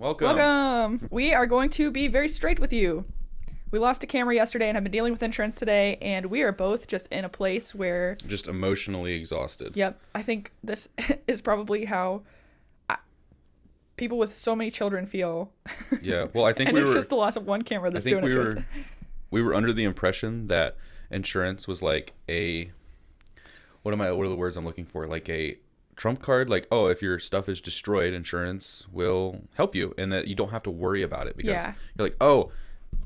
Welcome. Welcome! We are going to be very straight with you. We lost a camera yesterday and have been dealing with insurance today, and we are both just in a place where, Just emotionally exhausted. yep, I think this is probably how people with so many children feel. Yeah. Well, I think And we it's were. just the loss of one camera I that's think doing we it to us. were under the impression that insurance was like a. What are the words I'm looking for? Like a trump card. Like, oh, if your stuff is destroyed, insurance will help you, and that you don't have to worry about it because Yeah. you're like, oh,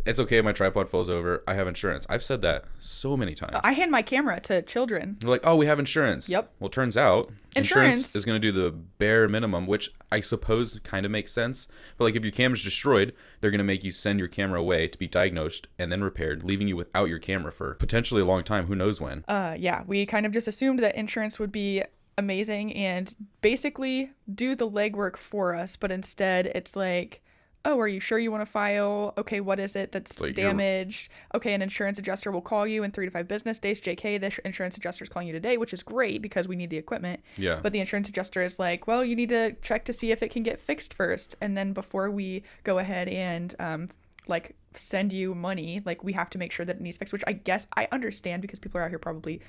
it's okay. My tripod falls over. I have insurance. I've said that so many times. I hand my camera to children. They're like, oh, we have insurance. Yep. Well, it turns out Insurance is going to do the bare minimum, which I suppose kind of makes sense. But like if your camera's destroyed, they're going to make you send your camera away to be diagnosed and then repaired, leaving you without your camera for potentially a long time. Who knows when? Yeah, we kind of just assumed that insurance would be amazing and basically do the legwork for us, but instead it's like, oh, are you sure you want to file? Okay, what is it that's like damaged? Okay, an insurance adjuster will call you in 3 to 5 business days. JK, the insurance adjuster is calling you today, which is great because we need the equipment. Yeah. But the insurance adjuster is like, well, you need to check to see if it can get fixed first. And then before we go ahead and like send you money, like we have to make sure that it needs fixed, which I guess I understand because people are out here probably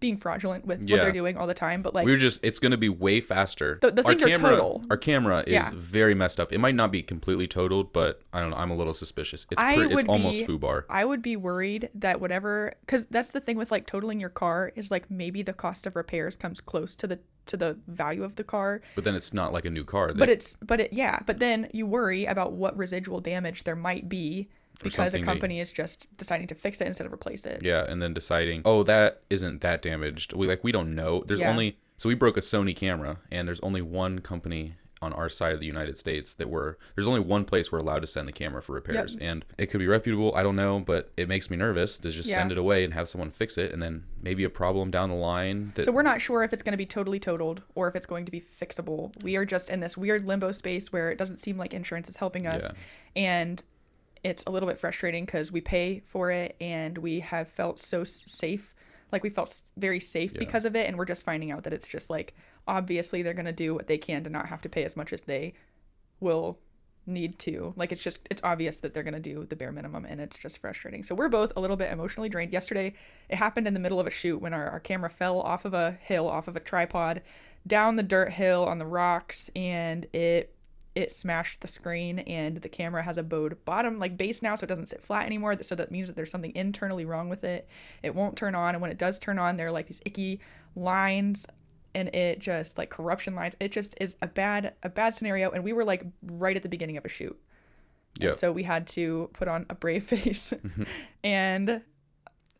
being fraudulent with what Yeah. they're doing all the time. But like, it's going to be way faster. The things are total. Our camera is Yeah. very messed up. It might not be completely totaled, but I don't know. I'm a little suspicious. It's almost FUBAR. I would be worried that whatever, because that's the thing with like totaling your car is like maybe the cost of repairs comes close to the value of the car. But then it's not like a new car. But then you worry about what residual damage there might be because a something company is just deciding to fix it instead of replace it. Yeah, and then deciding, oh, that isn't that damaged. We don't know. Yeah. So we broke a Sony camera, and there's only one company on our side of the United States there's only one place we're allowed to send the camera for repairs. Yep. And it could be reputable, I don't know, but it makes me nervous to just send it away and have someone fix it, and then maybe a problem down the line. So we're not sure if it's going to be totally totaled or if it's going to be fixable. We are just in this weird limbo space where it doesn't seem like insurance is helping us. Yeah. And it's a little bit frustrating because we pay for it and we have felt so safe. Like we felt very safe because of it. And we're just finding out that it's just like, obviously they're going to do what they can to not have to pay as much as they will need to. Like it's obvious that they're going to do the bare minimum, and it's just frustrating. So we're both a little bit emotionally drained. Yesterday, it happened in the middle of a shoot when our camera fell off of a hill, off of a tripod, down the dirt hill on the rocks, and it smashed the screen, and the camera has a bowed bottom like base now, so it doesn't sit flat anymore. So that means that there's something internally wrong with it. It won't turn on, and when it does turn on, there are like these icky lines, and it just like corruption lines. It just is a bad scenario, and we were like right at the beginning of a shoot. Yeah. So we had to put on a brave face and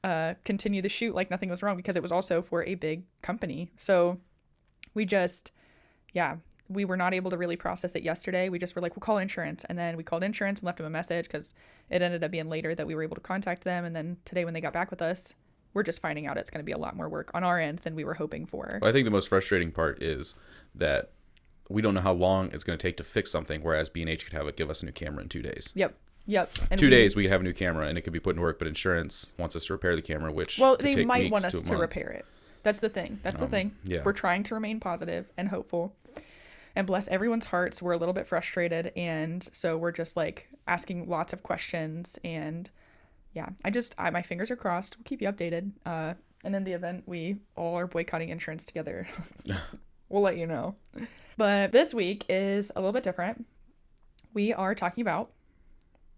continue the shoot like nothing was wrong, because it was also for a big company. So we just, we were not able to really process it yesterday. We just were like, we'll call insurance. And then we called insurance and left them a message because it ended up being later that we were able to contact them. And then today when they got back with us, we're just finding out it's going to be a lot more work on our end than we were hoping for. Well, I think the most frustrating part is that we don't know how long it's going to take to fix something, whereas B&H could give us a new camera in 2 days. Yep. And 2 days we could have a new camera and it could be put in work, but insurance wants us to repair the camera, which could they take might weeks want us a to month. repair it. That's the thing. Yeah. We're trying to remain positive and hopeful. And bless everyone's hearts, we're a little bit frustrated, and so we're just like asking lots of questions. And yeah, my fingers are crossed. We'll keep you updated. And in the event we all are boycotting insurance together, we'll let you know. But this week is a little bit different. We are talking about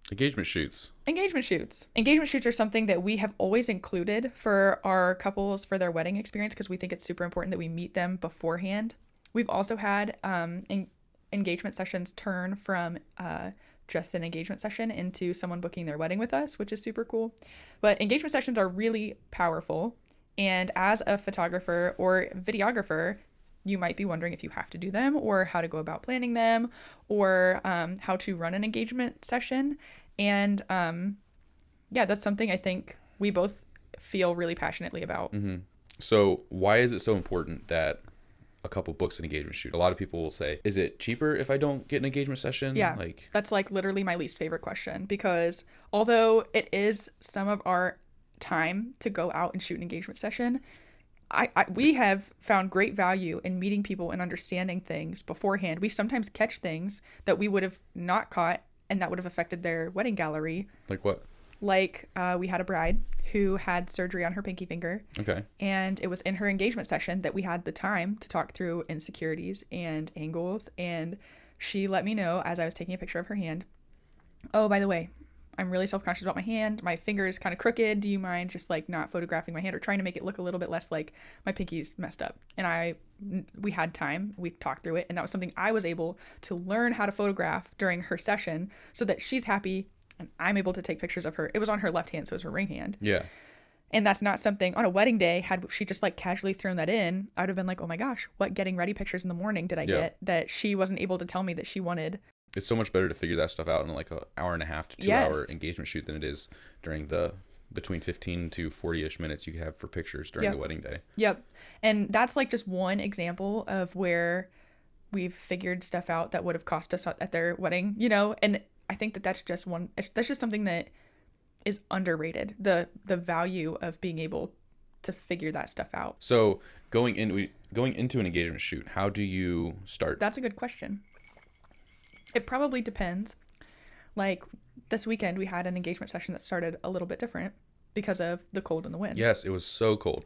Engagement shoots. Engagement shoots. Engagement shoots are something that we have always included for our couples for their wedding experience because we think it's super important that we meet them beforehand. We've also had engagement sessions turn from just an engagement session into someone booking their wedding with us, which is super cool. But engagement sessions are really powerful. And as a photographer or videographer, you might be wondering if you have to do them or how to go about planning them or how to run an engagement session. And that's something I think we both feel really passionately about. Mm-hmm. So why is it so important that a couple books an engagement shoot? A lot of people will say, is it cheaper if I don't get an engagement session? Yeah, that's like literally my least favorite question, because although it is some of our time to go out and shoot an engagement session, We have found great value in meeting people and understanding things beforehand. We sometimes catch things that we would have not caught and that would have affected their wedding gallery. Like what? Like we had a bride who had surgery on her pinky finger. Okay. And it was in her engagement session that we had the time to talk through insecurities and angles. And she let me know as I was taking a picture of her hand, oh, by the way, I'm really self-conscious about my hand. My finger is kind of crooked. Do you mind just like not photographing my hand or trying to make it look a little bit less like my pinky's messed up? And we had time. We talked through it. And that was something I was able to learn how to photograph during her session so that she's happy and I'm able to take pictures of her. It was on her left hand, so it was her right hand. Yeah. And that's not something on a wedding day, had she just like casually thrown that in, I would have been like, oh my gosh, what getting ready pictures in the morning did I get that she wasn't able to tell me that she wanted? It's so much better to figure that stuff out in like an hour and a half to 2 hour engagement shoot than it is during the between 15 to 40-ish minutes you have for pictures during the wedding day. Yep. And that's like just one example of where we've figured stuff out that would have cost us at their wedding, you know? And I think that that's just something that is underrated. The value of being able to figure that stuff out. So going into an engagement shoot, how do you start? That's a good question. It probably depends. Like this weekend, we had an engagement session that started a little bit different because of the cold and the wind. Yes, it was so cold.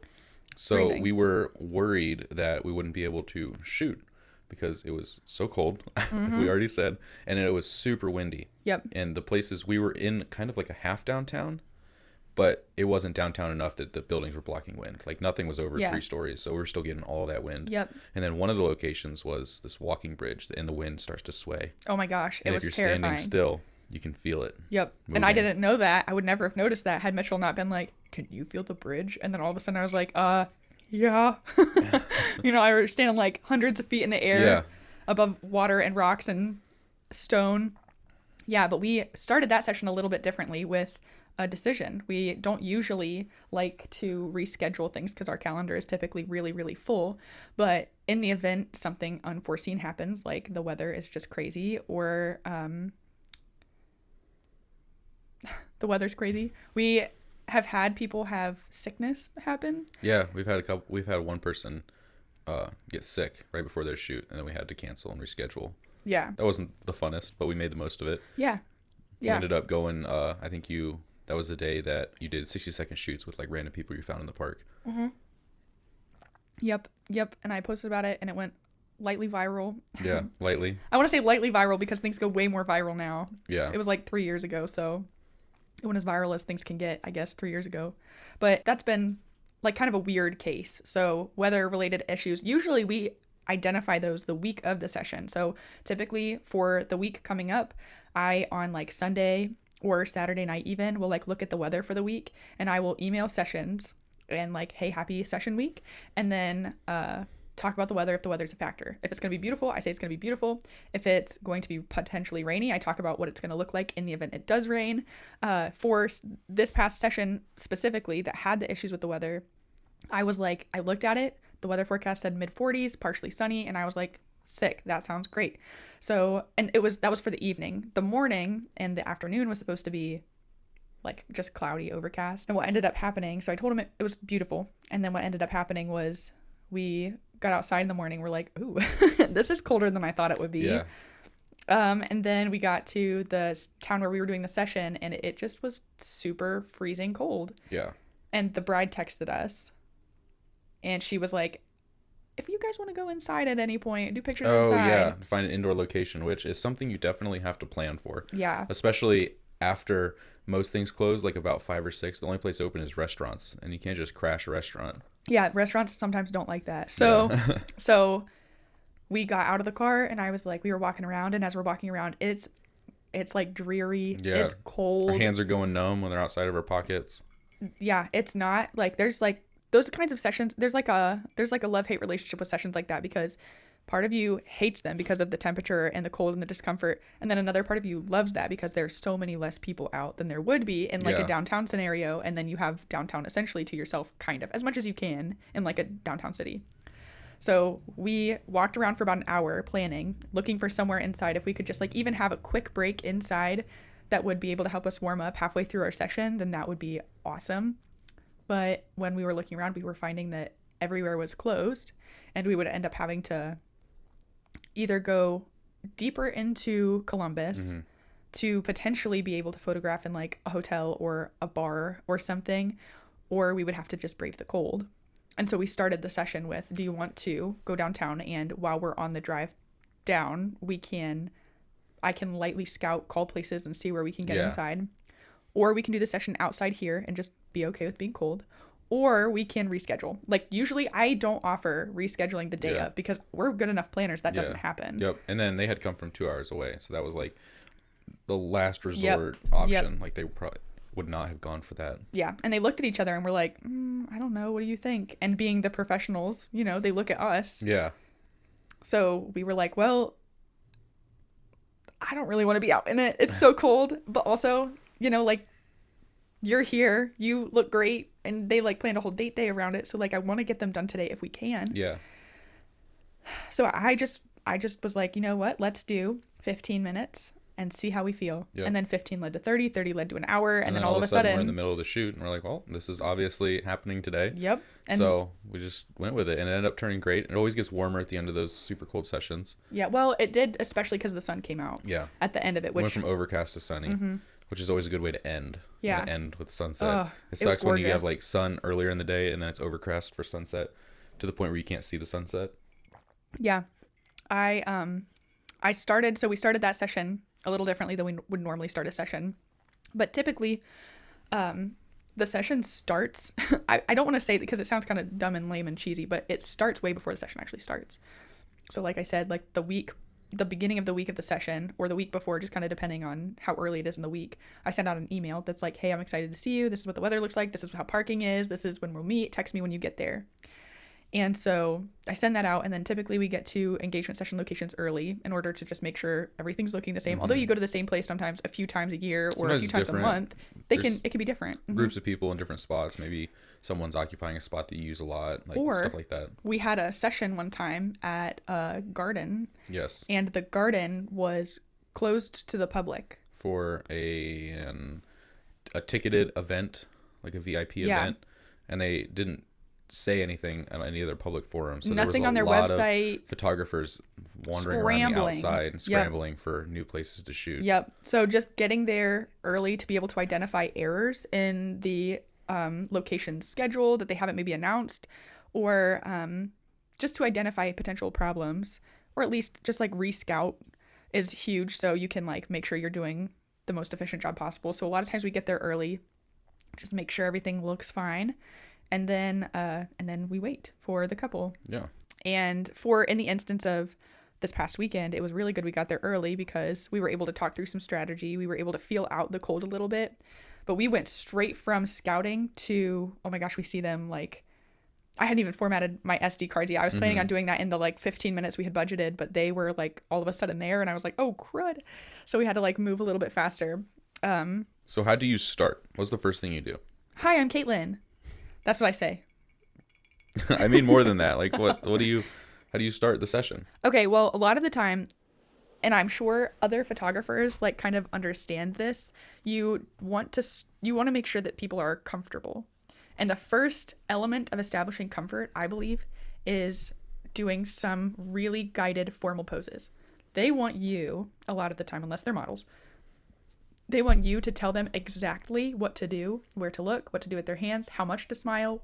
So Freezing. We were worried that we wouldn't be able to shoot because it was so cold, like we already said, and it was super windy. Yep. And the places we were in, kind of like a half downtown, but it wasn't downtown enough that the buildings were blocking wind. Like nothing was over 3 stories, so we were still getting all that wind. Yep. And then one of the locations was this walking bridge, and the wind starts to sway. Oh my gosh, And it was if you're terrifying. standing still, you can feel it. Yep. moving. And I didn't know that. I would never have noticed that had Mitchell not been like, can you feel the bridge? And then all of a sudden I was like, yeah. You know, I was standing like hundreds of feet in the air above water and rocks and stone. Yeah, but we started that session a little bit differently with a decision. We don't usually like to reschedule things because our calendar is typically really, really full. But in the event something unforeseen happens, like the weather is just crazy or the weather's crazy, we have had people have sickness happen. Yeah, we've had one person get sick right before their shoot, and then we had to cancel and reschedule. Yeah. That wasn't the funnest, but we made the most of it. Yeah. We ended up going, I think that was the day that you did 60-second shoots with like random people you found in the park. Mm-hmm. Yep. And I posted about it and it went lightly viral. Yeah, lightly. I want to say lightly viral because things go way more viral now. Yeah. It was like 3 years ago, so it went as viral as things can get, I guess, 3 years ago. But that's been like kind of a weird case. So weather-related issues, usually we identify those the week of the session. So typically for the week coming up, I on like Sunday or Saturday night even will like look at the weather for the week and I will email sessions and like, hey, happy session week. And then talk about the weather if the weather's a factor. If it's going to be beautiful, I say it's going to be beautiful. If it's going to be potentially rainy, I talk about what it's going to look like in the event it does rain. For this past session specifically that had the issues with the weather, I was like, I looked at it, the weather forecast said mid-40s, partially sunny, and I was like, sick, that sounds great. So, and that was for the evening. The morning and the afternoon was supposed to be like just cloudy, overcast. And what ended up happening, so I told him it was beautiful. And then what ended up happening was we got outside in the morning. We're like, ooh, this is colder than I thought it would be. Yeah. And then we got to the town where we were doing the session and it just was super freezing cold. Yeah. And the bride texted us and she was like, if you guys want to go inside at any point, do pictures inside. Oh, yeah. Find an indoor location, which is something you definitely have to plan for. Yeah. Especially after most things close, like about 5 or 6. The only place open is restaurants, and you can't just crash a restaurant. Yeah, restaurants sometimes don't like that. So, so we got out of the car, and I was like, we were walking around, and as we're walking around, it's like dreary. Yeah. It's cold. Our hands are going numb when they're outside of our pockets. Yeah, it's not like there's like those kinds of sessions. There's like a love-hate relationship with sessions like that because part of you hates them because of the temperature and the cold and the discomfort. And then another part of you loves that because there's so many less people out than there would be in like a downtown scenario. And then you have downtown essentially to yourself, kind of, as much as you can in like a downtown city. So we walked around for about an hour planning, looking for somewhere inside. If we could just like even have a quick break inside that would be able to help us warm up halfway through our session, then that would be awesome. But when we were looking around, we were finding that everywhere was closed, and we would end up having to either go deeper into Columbus to potentially be able to photograph in like a hotel or a bar or something, or we would have to just brave the cold. And so we started the session with, do you want to go downtown, and while we're on the drive down, I can lightly scout, call places, and see where we can get inside. Or we can do the session outside here and just be okay with being cold. Or we can reschedule. Like, usually I don't offer rescheduling the day of, because we're good enough planners that doesn't happen. Yep. And then they had come from 2 hours away. So that was like the last resort option. Like, they probably would not have gone for that. Yeah. And they looked at each other and were like, I don't know. What do you think? And being the professionals, you know, they look at us. Yeah. So we were like, well, I don't really want to be out in it. It's so cold. But also, you know, like, you're here, you look great, and they like planned a whole date day around it. So like, I want to get them done today if we can. Yeah. So I just was like, you know what? Let's do 15 minutes and see how we feel. Yep. And then 15 led to 30, 30 led to an hour. And then all of a sudden we're in the middle of the shoot and we're like, well, this is obviously happening today. Yep. And so we just went with it, and it ended up turning great. It always gets warmer at the end of those super cold sessions. Yeah. Well, it did, especially because the sun came out. Yeah. At the end of it, which went from overcast to sunny. Which is always a good way to end. Yeah. End with sunset. It sucks when you have like sun earlier in the day and then it's overcast for sunset to the point where you can't see the sunset. Yeah. We started that session a little differently than we would normally start a session. But typically, the session starts, I don't want to say it because it sounds kind of dumb and lame and cheesy, but it starts way before the session actually starts. So like I said, like the beginning of the week of the session, or the week before, just kind of depending on how early it is in the week, I send out an email that's like, hey, I'm excited to see you. This is what the weather looks like. This is how parking is. This is when we'll meet. Text me when you get there. And so I send that out, and then typically we get to engagement session locations early in order to just make sure everything's looking the same. Although you go to the same place sometimes a few times a year or sometimes a few times a month, it can be different. Groups of people in different spots. Maybe someone's occupying a spot that you use a lot, like or stuff like that. We had a session one time at a garden. Yes. And the garden was closed to the public for a ticketed event, like a VIP event, and they didn't say anything on any other public forum. So nothing there was on their website. Of photographers wandering around the outside and scrambling for new places to shoot. Yep. So just getting there early to be able to identify errors in the location schedule that they haven't maybe announced, or just to identify potential problems, or at least just like rescout is huge. So you can like make sure you're doing the most efficient job possible. So a lot of times we get there early, just make sure everything looks fine. And then we wait for the couple. Yeah. And in the instance of this past weekend, it was really good we got there early because we were able to talk through some strategy. We were able to feel out the cold a little bit. But we went straight from scouting to, oh my gosh, we see them like, I hadn't even formatted my SD cards yet. I was planning on doing that in the like 15 minutes we had budgeted, but they were like all of a sudden there, and I was like, oh crud. So we had to like move a little bit faster. So how do you start? What's the first thing you do? Hi, I'm Caitlin. That's what I say. I mean more than that. Like how do you start the session? Okay, well, a lot of the time, and I'm sure other photographers like kind of understand this, you want to make sure that people are comfortable. And the first element of establishing comfort, I believe, is doing some really guided formal poses. They want you, a lot of the time, unless they're models, they want you to tell them exactly what to do, where to look, what to do with their hands, how much to smile.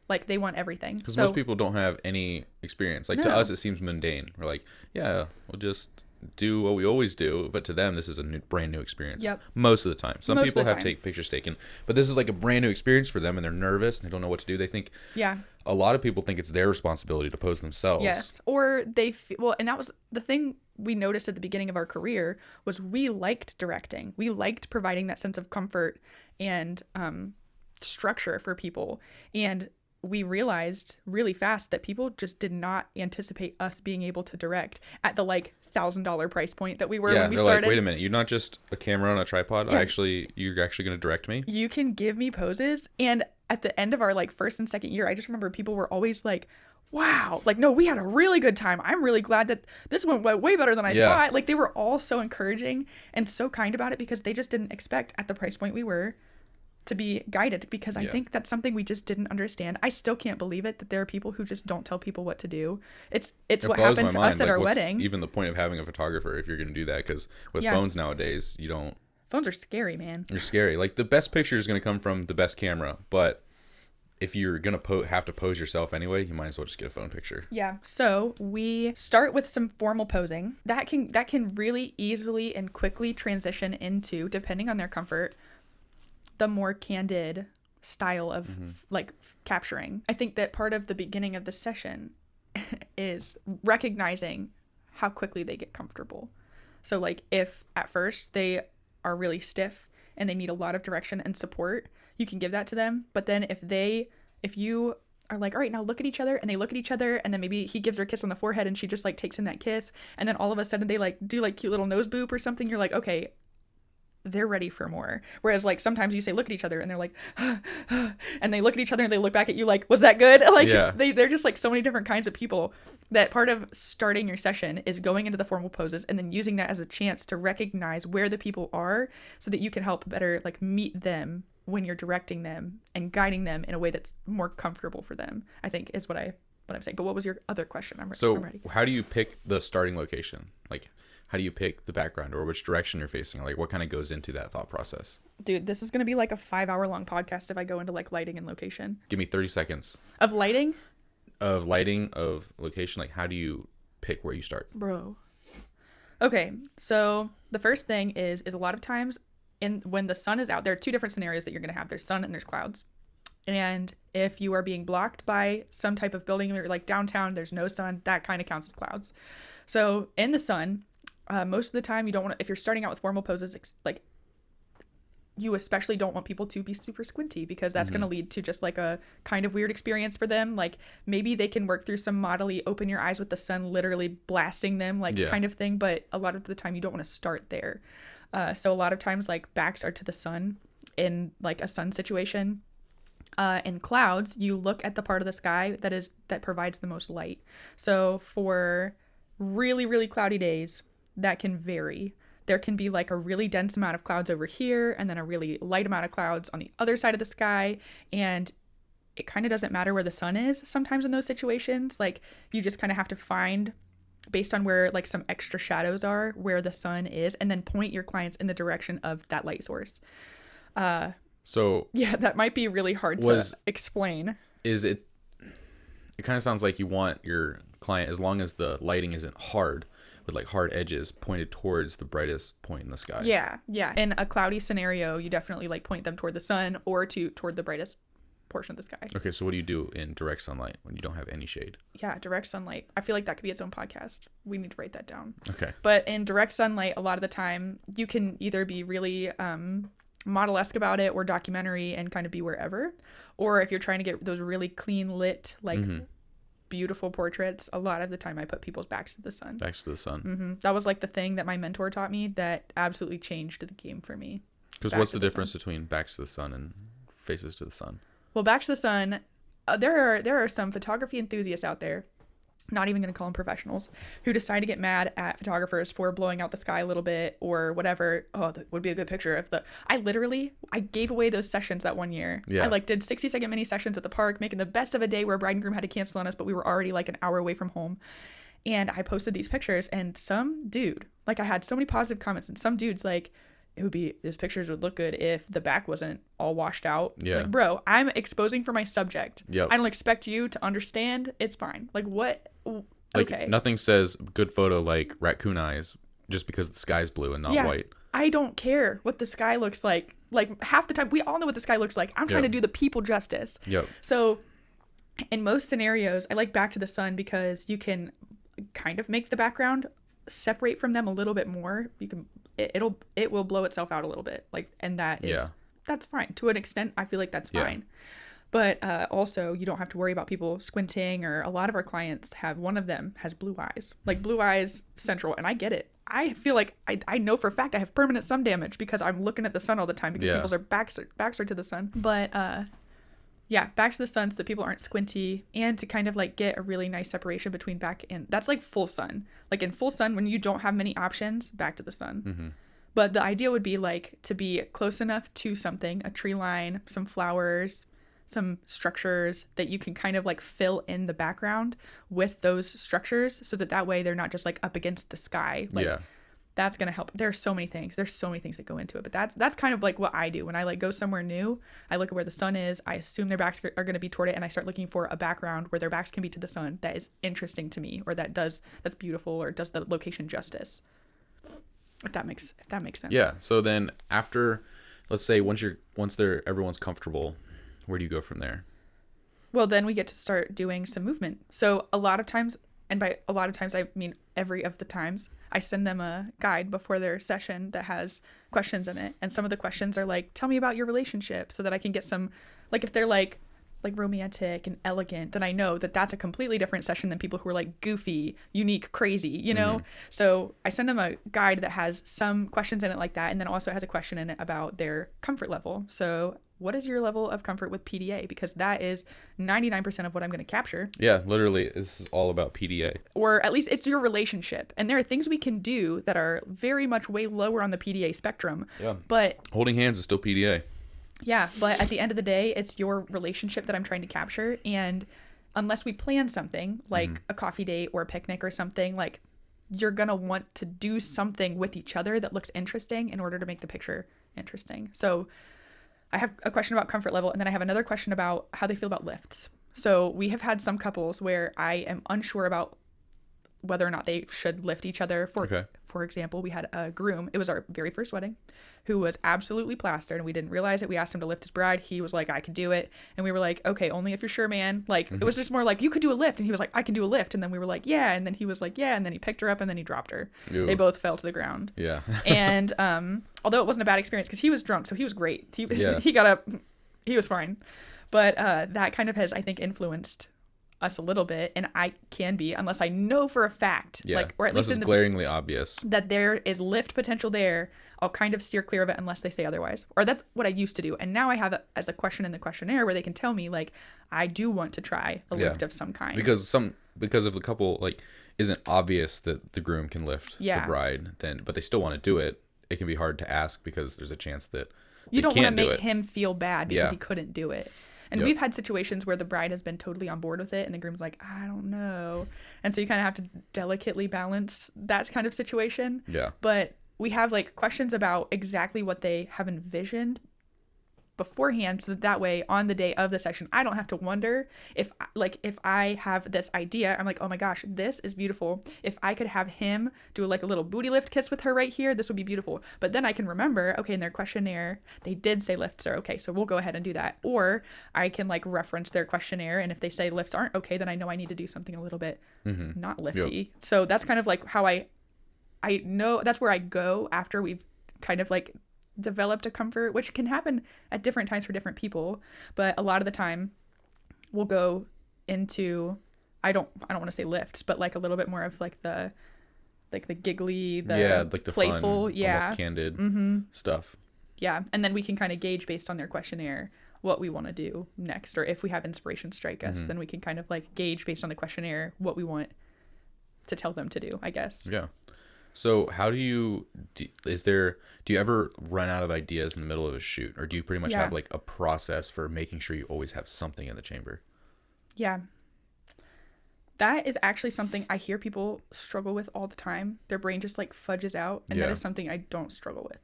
Like, they want everything. Because most people don't have any experience. Like, to us, it seems mundane. We're like, yeah, we'll just do what we always do. But to them, this is a brand new experience. Yep. Most of the time. Some people have pictures taken. But this is like a brand new experience for them, and they're nervous, and they don't know what to do. They think... Yeah. A lot of people think it's their responsibility to pose themselves. Yes. Or they... and that was the thing we noticed at the beginning of our career, was we liked directing. We liked providing that sense of comfort and structure for people. And we realized really fast that people just did not anticipate us being able to direct at the like $1,000 price point that we were when we started. Like, wait a minute, you're not just a camera on a tripod. Yeah. You're actually going to direct me. You can give me poses. And at the end of our like first and second year, I just remember people were always like, wow, like, no, we had a really good time. I'm really glad that this went way better than I thought. Like, they were all so encouraging and so kind about it because they just didn't expect at the price point we were to be guided, because I Yeah. think that's something we just didn't understand. I still can't believe it that there are people who just don't tell people what to do. It's It what blows happened my to mind. us at Like, our what's wedding. even the point of having a photographer if you're going to do that? Because with Yeah. phones nowadays, you don't. Phones are scary, man. You're scary. Like, the best picture is going to come from the best camera, but if you're going to have to pose yourself anyway, you might as well just get a phone picture. Yeah. So we start with some formal posing that can really easily and quickly transition into, depending on their comfort, the more candid style of like capturing. I think that part of the beginning of the session is recognizing how quickly they get comfortable. So like if at first they are really stiff and they need a lot of direction and support, you can give that to them. But then if you are like, all right, now look at each other, and they look at each other, and then maybe he gives her a kiss on the forehead and she just like takes in that kiss, and then all of a sudden they like do like cute little nose boop or something, you're like, okay, they're ready for more. Whereas like sometimes you say look at each other and they're like and they look at each other and they look back at you like, was that good? Like Yeah. they're just like so many different kinds of people, that part of starting your session is going into the formal poses and then using that as a chance to recognize where the people are so that you can help better like meet them when you're directing them and guiding them in a way that's more comfortable for them, I think is what I'm saying. But what was your other question? I'm ready. How do you pick the starting location? Like, how do you pick the background or which direction you're facing? Like, what kind of goes into that thought process? Dude, this is going to be like a 5-hour long podcast if I go into like lighting and location. Give me 30 seconds Of lighting? of lighting, of location. Like, how do you pick where you start? Bro. Okay, so the first thing is a lot of times when the sun is out, there are two different scenarios that you're going to have. There's sun and there's clouds. And if you are being blocked by some type of building, or like downtown, there's no sun, that kind of counts as clouds. So in the sun, most of the time you don't want to, if you're starting out with formal poses, like you especially don't want people to be super squinty, because that's going to lead to just like a kind of weird experience for them. Like maybe they can work through some modelly open your eyes with the sun literally blasting them, like kind of thing. But a lot of the time you don't want to start there. So a lot of times like backs are to the sun in like a sun situation. In clouds, you look at the part of the sky that provides the most light. So for really, really cloudy days, that can vary. There can be like a really dense amount of clouds over here and then a really light amount of clouds on the other side of the sky. And it kind of doesn't matter where the sun is sometimes in those situations. Like you just kind of have to find, based on where like some extra shadows are, where the sun is, and then point your clients in the direction of that light source. So Yeah, that might be really hard to explain. It kind of sounds like you want your client, as long as the lighting isn't hard, with like hard edges pointed towards the brightest point in the sky. Yeah. In a cloudy scenario, you definitely like point them toward the sun or toward the brightest portion of the sky. Okay, so what do you do in direct sunlight when you don't have any shade? Yeah, direct sunlight. I feel like that could be its own podcast. We need to write that down. Okay. But in direct sunlight, a lot of the time, you can either be really model-esque about it or documentary and kind of be wherever. Or if you're trying to get those really clean lit, like beautiful portraits, a lot of the time I put people's backs to the sun. Backs to the sun. That was like the thing that my mentor taught me that absolutely changed the game for me. Because what's the difference between backs to the sun and faces to the sun? Well, back to the sun, there are some photography enthusiasts out there, not even going to call them professionals, who decide to get mad at photographers for blowing out the sky a little bit or whatever. Oh, that would be a good picture if I gave away those sessions that one year. Yeah. I like did 60-second mini sessions at the park, making the best of a day where bride and groom had to cancel on us, but we were already like an hour away from home. And I posted these pictures, and some dude, like I had so many positive comments, and some dude's like, these pictures would look good if the back wasn't all washed out. Yeah. Like, bro, I'm exposing for my subject. Yep. I don't expect you to understand. It's fine. Like, what? Okay. Like, nothing says good photo like raccoon eyes just because the sky's blue and not white. I don't care what the sky looks like. Like, half the time, we all know what the sky looks like. I'm trying to do the people justice. Yep. So, in most scenarios, I like back to the sun because you can kind of make the background separate from them a little bit more. You can it will blow itself out a little bit, like, and that's fine to an extent. I feel like that's fine. But also you don't have to worry about people squinting, or a lot of our clients one of them has blue eyes, like blue eyes central, and I get it. I feel like I know for a fact I have permanent sun damage because I'm looking at the sun all the time because people's backs are to the sun. But back to the sun so that people aren't squinty, and to kind of like get a really nice separation between back and that's like full sun. Like in full sun, when you don't have many options, back to the sun. But the idea would be like to be close enough to something, a tree line, some flowers, some structures that you can kind of like fill in the background with those structures so that way they're not just like up against the sky. Like that's going to help. There's so many things that go into it, but that's kind of like what I do when I like go somewhere new. I look at where the sun is. I assume their backs are going to be toward it. And I start looking for a background where their backs can be to the sun that is interesting to me, or that's beautiful, or does the location justice. If that makes sense. Yeah. So then after, let's say once everyone's comfortable, where do you go from there? Well, then we get to start doing some movement. So a lot of times, and by a lot of times, I mean every of the times, I send them a guide before their session that has questions in it. And some of the questions are like, tell me about your relationship, so that I can get some, like if they're like romantic and elegant, then I know that that's a completely different session than people who are like goofy, unique, crazy, you know? So I send them a guide that has some questions in it like that, and then also has a question in it about their comfort level. So what is your level of comfort with PDA? Because that is 99% of what I'm going to capture. Yeah, literally, this is all about PDA. Or at least it's your relationship. And there are things we can do that are very much way lower on the PDA spectrum. Yeah. But holding hands is still PDA. Yeah, but at the end of the day, it's your relationship that I'm trying to capture. And unless we plan something like a coffee date or a picnic or something, like you're going to want to do something with each other that looks interesting in order to make the picture interesting. So I have a question about comfort level, and then I have another question about how they feel about lifts. So we have had some couples where I am unsure about whether or not they should lift each other. For example, we had a groom. It was our very first wedding, who was absolutely plastered, and we didn't realize it. We asked him to lift his bride. He was like, I can do it. And we were like, okay, only if you're sure, man. Like, it was just more like, you could do a lift. And he was like, I can do a lift. And then we were like, yeah. And then he was like, yeah. And then he picked her up, and then he dropped her. Ew. They both fell to the ground. Yeah. And although it wasn't a bad experience, because he was drunk, so he was great. He got up. He was fine. But that kind of has, I think, influenced us a little bit, and I can be, unless I know for a fact, or at least it's glaringly obvious that there is lift potential there, I'll kind of steer clear of it unless they say otherwise. Or that's what I used to do, and now I have it as a question in the questionnaire where they can tell me like, I do want to try a lift of some kind, because if the couple like isn't obvious that the groom can lift the bride, then but they still want to do it. It can be hard to ask because there's a chance that you don't want to make him feel bad because he couldn't do it. And Yep. we've had situations where the bride has been totally on board with it and the groom's like, I don't know. And so you kind of have to delicately balance that kind of situation. Yeah. But we have like questions about exactly what they have envisioned beforehand, so that way on the day of the session I don't have to wonder if I have this idea, I'm like, oh my gosh, this is beautiful. If I could have him do like a little booty lift kiss with her right here, this would be beautiful. But then I can remember, okay, in their questionnaire they did say lifts are okay, so we'll go ahead and do that. Or I can like reference their questionnaire, and if they say lifts aren't okay, then I know I need to do something a little bit not lifty. Yep. So that's kind of like how I know, that's where I go after we've kind of like developed a comfort, which can happen at different times for different people, but a lot of the time we'll go into, I don't want to say lifts, but like a little bit more of like the giggly, like the playful, fun, almost candid stuff. Yeah, and then we can kind of gauge based on their questionnaire what we want to do next, or if we have inspiration strike us, then we can kind of like gauge based on the questionnaire what we want to tell them to do, I guess. Yeah. So how do you ever run out of ideas in the middle of a shoot, or do you pretty much have like a process for making sure you always have something in the chamber? Yeah. That is actually something I hear people struggle with all the time. Their brain just like fudges out, and that is something I don't struggle with.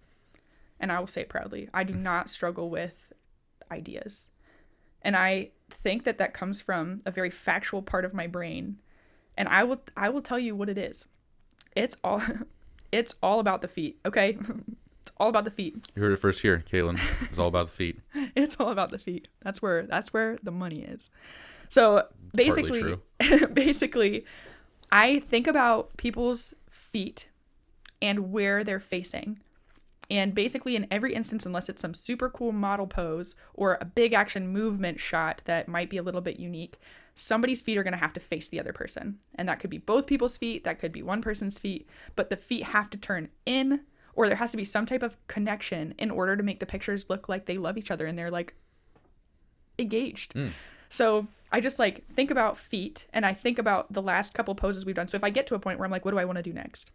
And I will say it proudly. I do not struggle with ideas. And I think that comes from a very factual part of my brain. And I will tell you what it is. It's all about the feet, okay? It's all about the feet. You heard it first here, Caitlin. It's all about the feet. It's all about the feet. That's where the money is. So basically, I think about people's feet and where they're facing. And basically in every instance, unless it's some super cool model pose or a big action movement shot that might be a little bit unique, somebody's feet are going to have to face the other person. And that could be both people's feet. That could be one person's feet. But the feet have to turn in, or there has to be some type of connection in order to make the pictures look like they love each other and they're like engaged. So I just like think about feet, and I think about the last couple poses we've done. So if I get to a point where I'm like, what do I want to do next?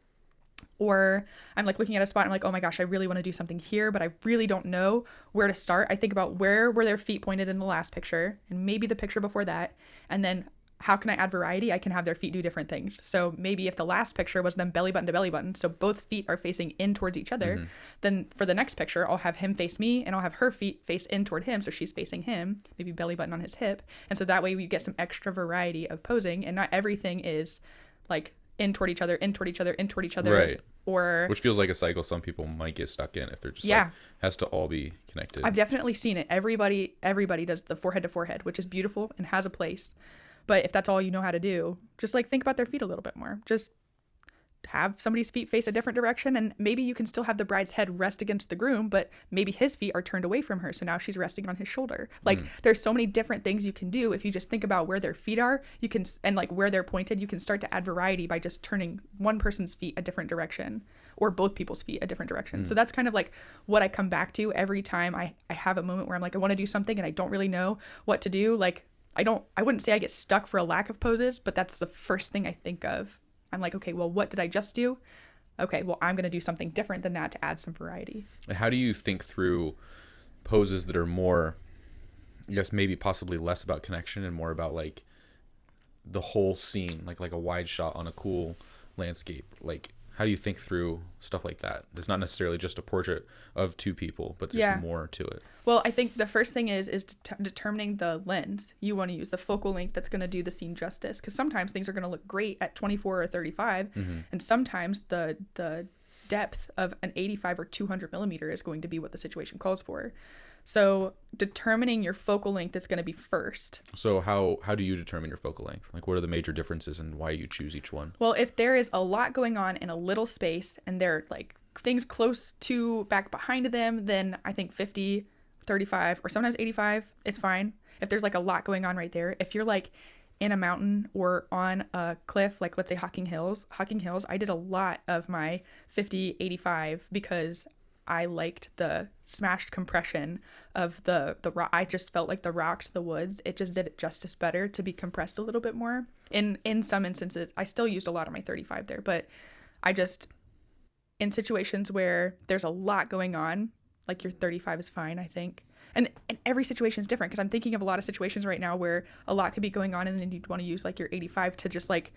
Or I'm like looking at a spot and I'm like, oh my gosh, I really want to do something here, but I really don't know where to start. I think about where were their feet pointed in the last picture and maybe the picture before that. And then how can I add variety? I can have their feet do different things. So maybe if the last picture was them belly button to belly button, so both feet are facing in towards each other, then for the next picture, I'll have him face me and I'll have her feet face in toward him. So she's facing him, maybe belly button on his hip. And so that way we get some extra variety of posing and not everything is like in toward each other, in toward each other, in toward each other. Right. Or which feels like a cycle some people might get stuck in if they're just like has to all be connected. I've definitely seen it. Everybody does the forehead to forehead, which is beautiful and has a place. But if that's all you know how to do, just like think about their feet a little bit more. Just have somebody's feet face a different direction, and maybe you can still have the bride's head rest against the groom, but maybe his feet are turned away from her, so now she's resting on his shoulder. Like there's so many different things you can do if you just think about where their feet are. You can, and like where they're pointed, you can start to add variety by just turning one person's feet a different direction or both people's feet a different direction. So that's kind of like what I come back to every time I have a moment where I'm like, I want to do something and I don't really know what to do. Like I wouldn't say I get stuck for a lack of poses, but that's the first thing I think of. I'm like, okay, well, what did I just do? Okay, well, I'm going to do something different than that to add some variety. And how do you think through poses that are more, I guess maybe possibly less about connection and more about like the whole scene, like a wide shot on a cool landscape? Like, how do you think through stuff like that? It's not necessarily just a portrait of two people, but there's more to it. Well, I think the first thing is determining the lens you want to use, the focal length that's going to do the scene justice. Because sometimes things are going to look great at 24 or 35, and sometimes the depth of an 85 or 200 millimeter is going to be what the situation calls for. So determining your focal length is going to be first. So how do you determine your focal length? Like, what are the major differences and why you choose each one? Well, if there is a lot going on in a little space and there are like things close to back behind them, then I think 50, 35, or sometimes 85 is fine. If there's like a lot going on right there. If you're like in a mountain or on a cliff, like let's say Hocking Hills, I did a lot of my 50, 85 because I liked the smashed compression of the rock. I just felt like the rocks, the woods, it just did it justice better to be compressed a little bit more. In some instances, I still used a lot of my 35 there, but I just, in situations where there's a lot going on, like your 35 is fine, I think. And every situation is different because I'm thinking of a lot of situations right now where a lot could be going on and then you'd want to use like your 85 to just like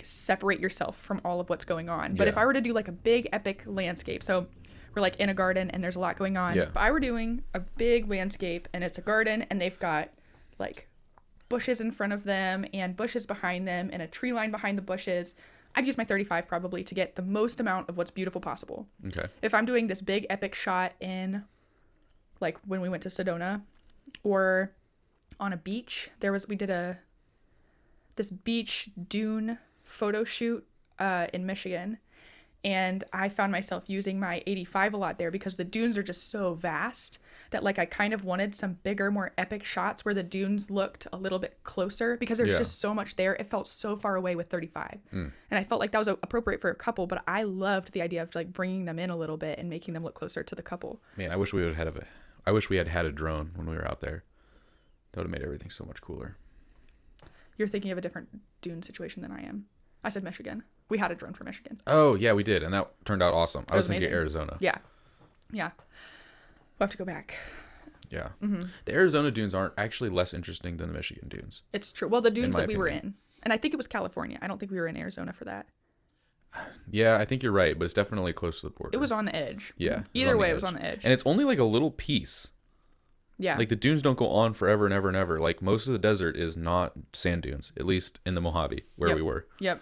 separate yourself from all of what's going on. But if I were to do like a big epic landscape, so we're like in a garden and there's a lot going on. Yeah. But I were doing a big landscape and it's a garden and they've got like bushes in front of them and bushes behind them and a tree line behind the bushes. I'd use my 35 probably to get the most amount of what's beautiful possible. Okay. If I'm doing this big epic shot in like when we went to Sedona or on a beach, we did this beach dune photo shoot in Michigan. And I found myself using my 85 a lot there because the dunes are just so vast that like I kind of wanted some bigger, more epic shots where the dunes looked a little bit closer because there's just so much there. It felt so far away with 35. And I felt like that was appropriate for a couple, but I loved the idea of like bringing them in a little bit and making them look closer to the couple. Man, I wish we had had a drone when we were out there. That would have made everything so much cooler. You're thinking of a different dune situation than I am. I said Michigan. We had a drone for Michigan. Oh, yeah, we did. And that turned out awesome. I was thinking Arizona. Yeah. We'll have to go back. Yeah. Mm-hmm. The Arizona dunes aren't actually less interesting than the Michigan dunes. It's true. Well, the dunes that we were in. And I think it was California. I don't think we were in Arizona for that. Yeah, I think you're right. But it's definitely close to the border. It was on the edge. Yeah. Either way, it was on the edge. And it's only like a little piece. Yeah. Like the dunes don't go on forever and ever and ever. Like most of the desert is not sand dunes, at least in the Mojave where we were. Yep.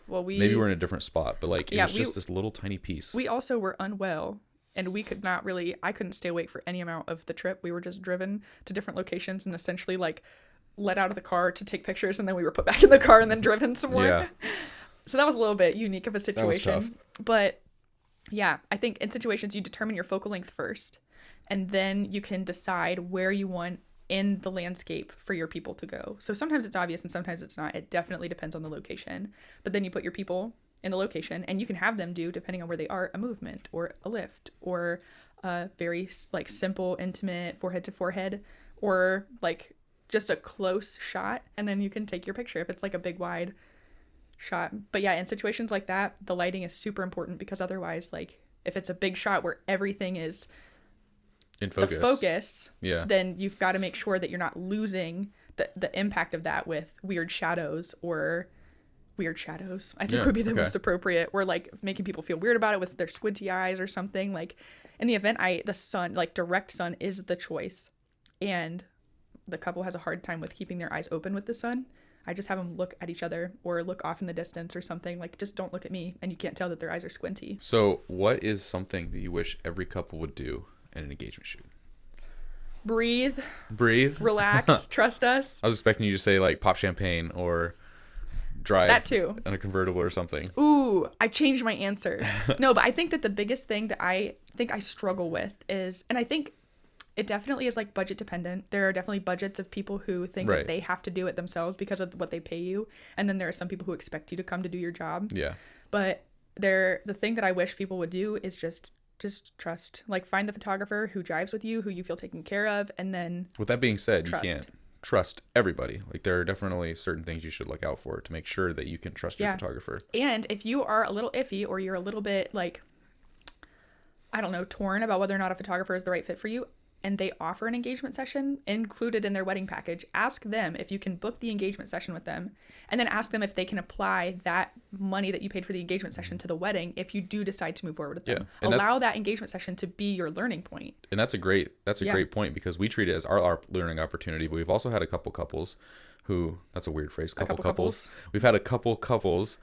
Well, maybe we're in a different spot, but like it was just this little tiny piece. We also were unwell, and we could not really. I couldn't stay awake for any amount of the trip. We were just driven to different locations and essentially like let out of the car to take pictures, and then we were put back in the car and then driven some more. Yeah. So that was a little bit unique of a situation. That was tough. But yeah, I think in situations you determine your focal length first, and then you can decide where you want in the landscape for your people to go. So sometimes it's obvious and sometimes it's not. It definitely depends on the location. But then you put your people in the location and you can have them do, depending on where they are, a movement or a lift or a very like simple, intimate forehead to forehead or like just a close shot. And then you can take your picture if it's like a big wide shot. But yeah, in situations like that, the lighting is super important because otherwise, like, if it's a big shot where everything is in focus, the focus, yeah, then you've got to make sure that you're not losing the impact of that with weird shadows or weird shadows, I think would be the most appropriate, or like making people feel weird about it with their squinty eyes or something. Like in the event, the sun, like direct sun is the choice, and the couple has a hard time with keeping their eyes open with the sun. I just have them look at each other or look off in the distance or something. Like, just don't look at me, and you can't tell that their eyes are squinty. So what is something that you wish every couple would do in an engagement shoot? Breathe, Relax, relax, trust us. I was expecting you to say like pop champagne or drive that too in a convertible or something. Ooh, I changed my answer. No, but I think that the biggest thing that I think I struggle with is, and I think it definitely is like budget dependent. There are definitely budgets of people who think that they have to do it themselves because of what they pay you. And then there are some people who expect you to come to do your job. Yeah. But the thing that I wish people would do is just trust. Like, find the photographer who jives with you, who you feel taken care of, and then with that being said, trust. You can't trust everybody. Like, there are definitely certain things you should look out for to make sure that you can trust your photographer. And if you are a little iffy, or you're a little bit like, I don't know, torn about whether or not a photographer is the right fit for you, and they offer an engagement session included in their wedding package, ask them if you can book the engagement session with them, and then ask them if they can apply that money that you paid for the engagement session to the wedding if you do decide to move forward with them. Allow that engagement session to be your learning point. And that's a great point, because we treat it as our learning opportunity, but we've also had a couple couples who, that's a weird phrase, couple couples. We've had a couple couples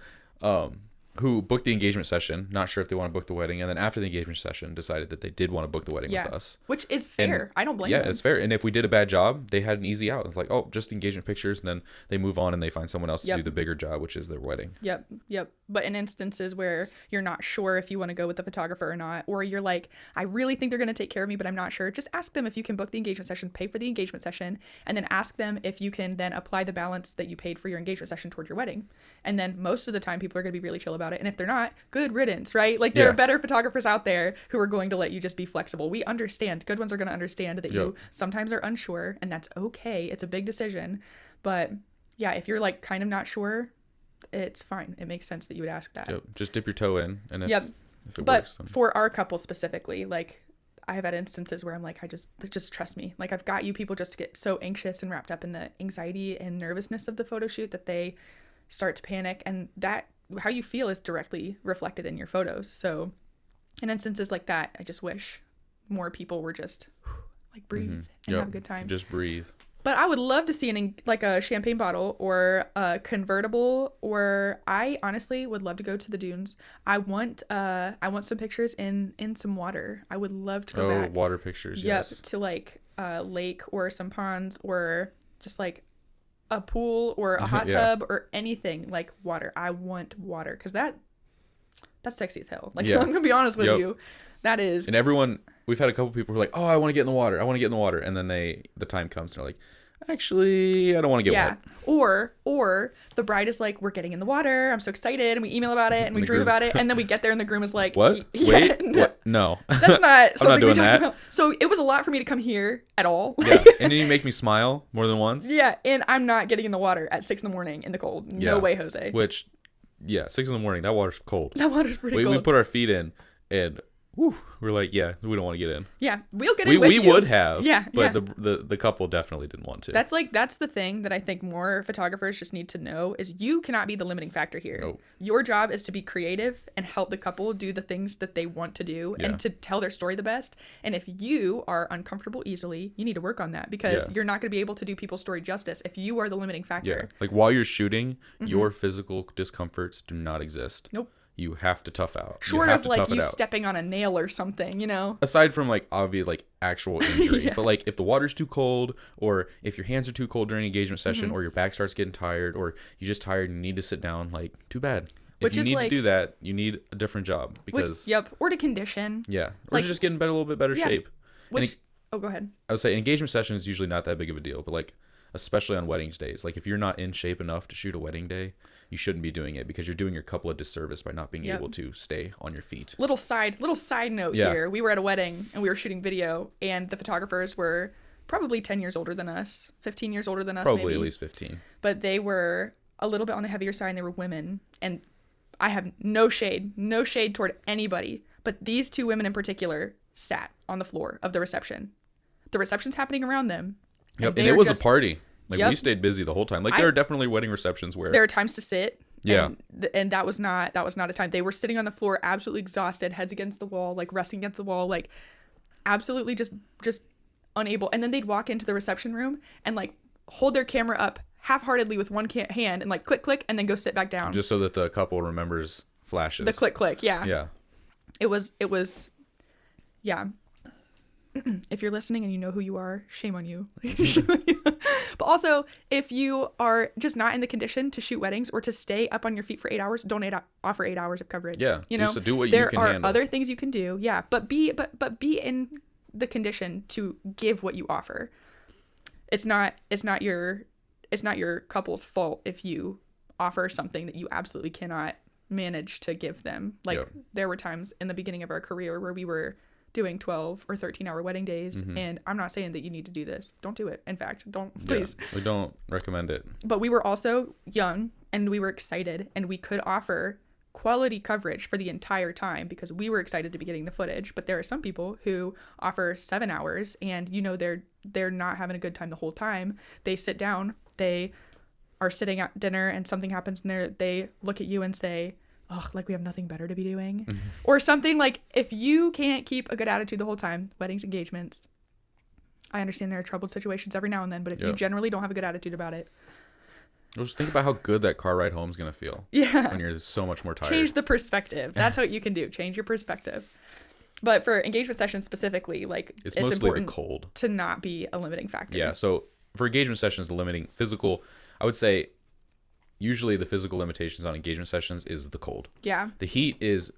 who booked the engagement session, not sure if they want to book the wedding, and then after the engagement session decided that they did want to book the wedding with us. Which is fair. And I don't blame them. Yeah, it's fair. And if we did a bad job, they had an easy out. It's like, oh, just engagement pictures, and then they move on and they find someone else to do the bigger job, which is their wedding. Yep. But in instances where you're not sure if you want to go with the photographer or not, or you're like, I really think they're going to take care of me, but I'm not sure, just ask them if you can book the engagement session, pay for the engagement session, and then ask them if you can then apply the balance that you paid for your engagement session toward your wedding. And then most of the time, people are going to be really chill about it. And if they're not, good riddance, right? Like, there are better photographers out there who are going to let you just be flexible. We understand. Good ones are going to understand that you sometimes are unsure, and that's okay. It's a big decision. But yeah, if you're like kind of not sure, it's fine. It makes sense that you would ask that. Just dip your toe in, and if it but works, then... for our couple specifically, like, I have had instances where I'm like, just trust me. Like, I've got you. People just get so anxious and wrapped up in the anxiety and nervousness of the photo shoot that they start to panic, and that how you feel is directly reflected in your photos. So in instances like that, I just wish more people were just like breathe and have a good time. Just breathe. But I would love to see a champagne bottle or a convertible, or I honestly would love to go to the dunes. I want some pictures in some water. I would love to go back. Oh, water pictures, yes. To like a lake or some ponds, or just like a pool or a hot tub or anything like water. I want water, because that's sexy as hell. Like, I'm gonna be honest with you. That is. And we've had a couple people who are like, oh, I want to get in the water. And then the time comes and they're like, actually, I don't want to get wet. Or the bride is like, we're getting in the water. I'm so excited. And we email about it and we dream about it. And then we get there and the groom is like, what? Wait, what? No. That's not something I'm not doing we talked that. about. So it was a lot for me to come here at all. Yeah. And then you make me smile more than once. Yeah. And I'm not getting in the water at 6 a.m. in the cold. No way, Jose. Which, 6 a.m, that water's cold. That water's pretty cold. We put our feet in and... Whew, we're like, we don't want to get in. Yeah, we'll get in with you. We would have. Yeah, but the couple definitely didn't want to. That's the thing that I think more photographers just need to know is you cannot be the limiting factor here. Nope. Your job is to be creative and help the couple do the things that they want to do and to tell their story the best. And if you are uncomfortable easily, you need to work on that, because you're not going to be able to do people's story justice if you are the limiting factor. Yeah, like while you're shooting, your physical discomforts do not exist. Nope. You have to tough out. Short of like you stepping on a nail or something, you know? Aside from like obvious like actual injury. But like if the water's too cold, or if your hands are too cold during engagement session, or your back starts getting tired, or you're just tired and you need to sit down, like, too bad. If you need to do that, you need a different job, because or to condition. Yeah. Or like, just get in a little bit better shape. Go ahead. I would say an engagement session is usually not that big of a deal, but like especially on weddings days, like if you're not in shape enough to shoot a wedding day, you shouldn't be doing it, because you're doing your couple a disservice by not being able to stay on your feet. Little side note here. We were at a wedding and we were shooting video, and the photographers were probably 10 years older than us, 15 years older than us. Probably maybe. At least 15. But they were a little bit on the heavier side and they were women. And I have no shade toward anybody. But these two women in particular sat on the floor of the reception. The reception's happening around them. Yep, and it was a party. Like, we stayed busy the whole time. Like, there are definitely wedding receptions where... There are times to sit. Yeah. And that was not a time. They were sitting on the floor, absolutely exhausted, heads against the wall, like, resting against the wall, like, absolutely just unable. And then they'd walk into the reception room and, like, hold their camera up half-heartedly with one hand and, like, click, click, and then go sit back down. Just so that the couple remembers flashes. The click, click, yeah. Yeah. It was, yeah. If you're listening and you know who you are, shame on you. But also, if you are just not in the condition to shoot weddings or to stay up on your feet for 8 hours, don't offer 8 hours of coverage. Yeah, you know, so do what there you can are handle. other things you can do. Yeah, but be in the condition to give what you offer. It's not your couple's fault if you offer something that you absolutely cannot manage to give them. Like, there were times in the beginning of our career where we were doing 12 or 13-hour wedding days, and I'm not saying that you need to do this. Don't do it. In fact, don't, please. Yeah, we don't recommend it. But we were also young, and we were excited, and we could offer quality coverage for the entire time because we were excited to be getting the footage. But there are some people who offer 7 hours, and you know they're not having a good time the whole time. They sit down, they are sitting at dinner, and something happens, and they look at you and say, "Oh, like we have nothing better to be doing," or something. Like, if you can't keep a good attitude the whole time, weddings, engagements, I understand there are troubled situations every now and then, but if you generally don't have a good attitude about it, well, just think about how good that car ride home is gonna feel. Yeah, when you're so much more tired. Change the perspective. That's what you can do. Change your perspective. But for engagement sessions specifically, like, it's mostly important the cold to not be a limiting factor. Yeah. So for engagement sessions, the limiting physical, I would say. Usually the physical limitations on engagement sessions is the cold. Yeah. The heat is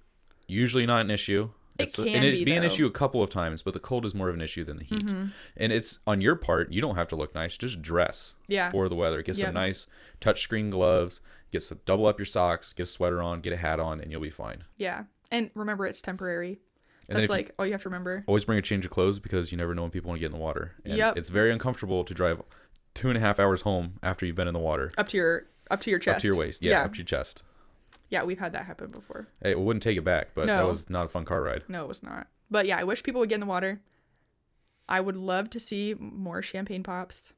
usually not an issue. It'd be an issue a couple of times, but the cold is more of an issue than the heat. And it's on your part. You don't have to look nice. Just dress for the weather. Get some nice touchscreen gloves. Double up your socks. Get a sweater on. Get a hat on, and you'll be fine. Yeah. And remember, it's temporary. And that's like all you have to remember. Always bring a change of clothes because you never know when people want to get in the water. And it's very uncomfortable to drive 2.5 hours home after you've been in the water. Up to your chest. Up to your waist. Yeah, up to your chest. Yeah, we've had that happen before. Hey, it wouldn't take it back, but that was not a fun car ride. No, it was not. But yeah, I wish people would get in the water. I would love to see more champagne pops.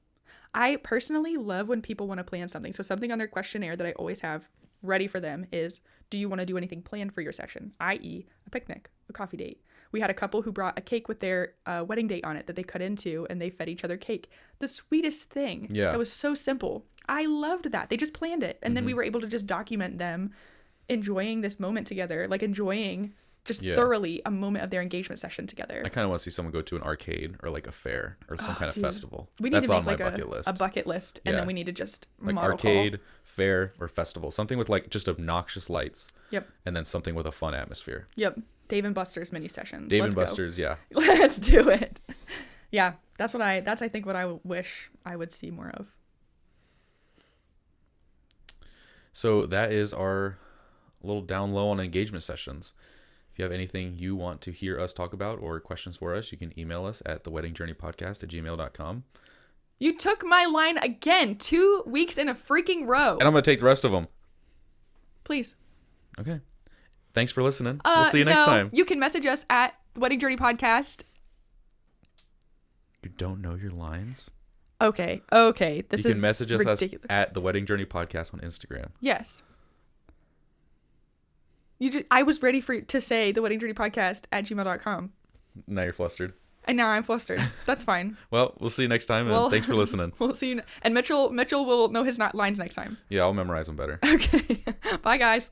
I personally love when people want to plan something. So something on their questionnaire that I always have ready for them is, do you want to do anything planned for your session? i.e. a picnic, a coffee date. We had a couple who brought a cake with their wedding date on it that they cut into, and they fed each other cake. The sweetest thing. Yeah. That was so simple. I loved that. They just planned it. And then we were able to just document them enjoying this moment together, like enjoying just thoroughly a moment of their engagement session together. I kind of want to see someone go to an arcade or like a fair or some kind of festival. We need That's to make on my like bucket list. A bucket list, and then we need to just like arcade, fair, or festival. Something with like just obnoxious lights. Yep. And then something with a fun atmosphere. Yep. Dave and Buster's mini sessions. Dave and Buster's, yeah. Let's do it. Yeah, that's I think what I wish I would see more of. So that is our little down low on engagement sessions. If you have anything you want to hear us talk about or questions for us, you can email us at theweddingjourneypodcast@gmail.com. You took my line again, 2 weeks in a freaking row. And I'm going to take the rest of them. Please. Okay. Thanks for listening. We'll see you next time. You can message us at The Wedding Journey Podcast. You don't know your lines? Okay. This you is can message us ridiculous. at The Wedding Journey Podcast on Instagram. Yes. I was ready to say The Wedding Journey Podcast at gmail.com. Now you're flustered. And now I'm flustered. That's fine. Well, we'll see you next time, and thanks for listening. We'll see you. And Mitchell will know his lines next time. Yeah, I'll memorize them better. Okay. Bye, guys.